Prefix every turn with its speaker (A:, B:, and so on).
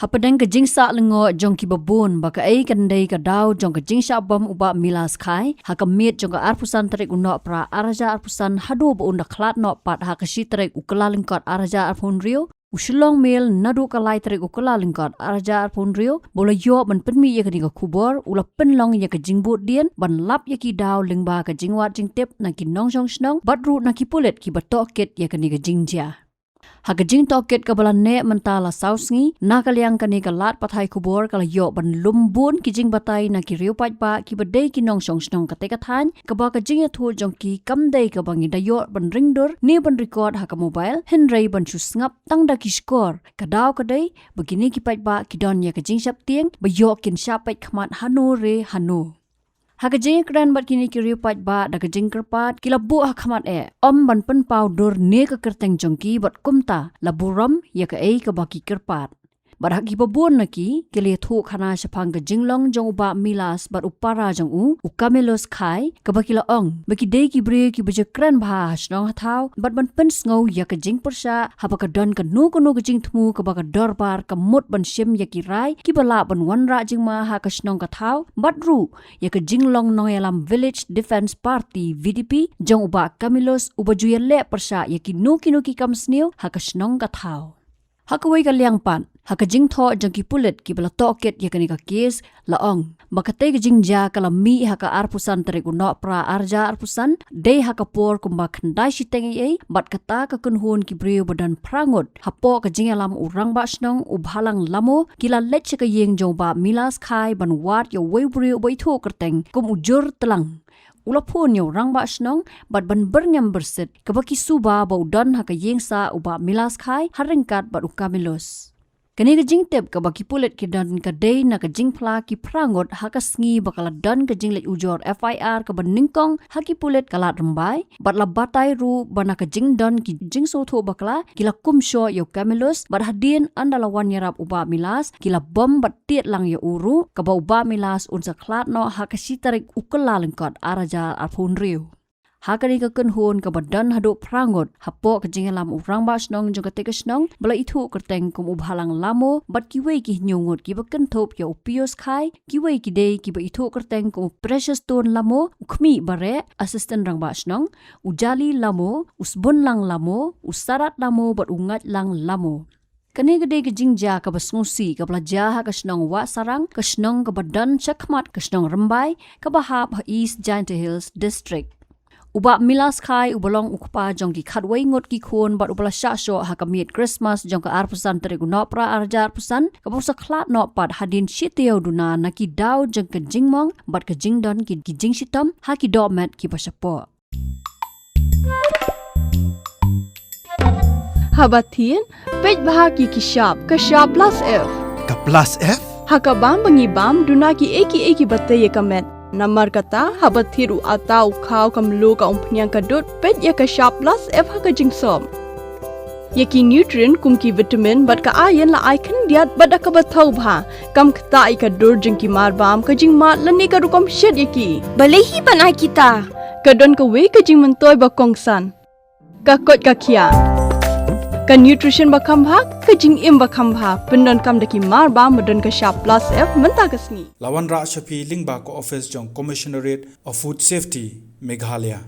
A: Hapadang ka jingsa lengo jong ki babon baka ai kandai ka daw jong ka jingsha bom uba milas khai hakamit jong ka arpusan tarik uno pra araja arpusan haduh bo unda khlat no pat hakashi tarik ukala lingkot araja arpun rio Shillong Mail nadu ka lai tarik ukala lingkot araja arpun rio bola yo ban penmi ye ka ni ka kubor ula penlong ye ka jingbut dien ban lap ye ki daw lingba ka jingwat jingtep na ki nong jong snong badru na ki pulet ki batoket ye ka ni ka jingjia Hakajing toket kabalan ne mentala sausngi nakaliang kani kalat pathai kubor kala yo ban lumbun ki Jingbatai na ki riupat ba ki badai ki nong song snong katekathan kaba ka jing thu jong ki kamdai ka bangi dayo ban ringdur ni ban record haka mobile henrei ban chusngap tangda ki score kadaw kadai begini ki pat ba ki don ya ka jing sap tieng ba yo kin shapat khmat hanu re hanu Hakajing kran bat kini kiri pat ba da kajing kerpat kilabu hakmat om ban pen powder ne ka kerteng jongki bat kumta laburam ya ka ka baki kerpat bat haki babun naki kili thu khana shapang ka jinglong jong ba milas bat upara jong ukamelos khai ka bakila ong baki dei ki bre ki baje kran bha snong hathau bat ban pen sngo ya ka jing persha haba ka don ka nu ka jing thmu ka ba ka dorbar ka mut ban shim ya ki rai ki bala ban wanra jingma ha ka snong ka thau bat ru ya ka jinglong noyalam village defense party VDP jong uba kamilos ubajuya le persha ya ki nu ki kam sneu ha ka snong ka thau Hakawai ka liang pan hakajing tho jong ki pulet ki bala toket ya kani ka case laong bakate ka jingja kala mi haka arpusan tarik uno pra arja arpusan dei hakapor kumba khandai siteng ei bat kata ka kunhun ki breu badan prangot hapo ka jingalam urang ba snong ubhalang lamo kila lech ka yeng jong ba milas khai ban wat yo wei breu bai tho kerteng kum ujur telang Ulapun yo rang ba snong bat ban berngam berset kabaki suba ba udan haka yengsa uba milas khai haringkat bat ukamilos Kani ka jingtep kabaki pulet ki dan ka day na ka jingpla ki prangot haka sngi bakala dan ka jinglet ujor FIR ka ban ningkong haki pulet kalat rembai bat la batai ru bana ka jing dan ki jing sotho bakala kila kumsho yo kamilos bat hadin andala wan yarap uba milas kila bom bat tiet lang yo uru ka ba uba milas unsa klat no haka sitarik ukala lengkot araja arpun riu Hakani ka kunhun ka badan Haduh prangot hapo ka jingalam urang ba snong jong ka tekasnong bala ithu kerteng kum ubhalang lamo bat kiwei ki nyungut ki bakan thop ya upios khai kiwei ki dei ki ba ithu kerteng kum precious stone lamo ukmi bare assistant rang ba snong ujali lamo usbun lang lamo usarat lamo bat ungat lang lamo Kani gede ke jingja ka basngusi ka belaja ha ka snong wa sarang ka snong ka badan chakmat ka snong rembai ka bahap East Giant Hills district Uba milas khai ubalong ukpa jong ki khatwei ngot ki khon bat ubala sha sho hakamit Christmas jong ka arpusan tarik no pra arja arpusan ka busa khlat no pat hadin shiteo duna na ki daw jong ka jingmong bat ka jingdon ki jing shitam ha ki do mat ki pasapo
B: Habatin pej baha ki kishap ka sharp plus F
C: Ka plus F
B: hakabam bangi bam duna ki eki batte ye kamet Namar kata habat thiru atau khau kamlu ka umpnyang kadut pet ya ka sharp plus F ha ka jingsom. Yaki nutrient kum ki vitamin bat ka iron la icon diat bat ka bathau bha kam kta I ka dur jing ki mar bam ka jing mat lani ka rukom shed yaki.
D: Balehi banai kita.
B: Ka don ka we ka jing mentoy ba kongsan. Ka kot ka kia. Ka nutrition ba kham bha ka jing im ba kham bha pendon kam daki mar bam madon ka sharp plus F menta ka sngi.
C: Lawan Ra Shapi Lingba ko office jong Commissionerate of Food Safety Meghalaya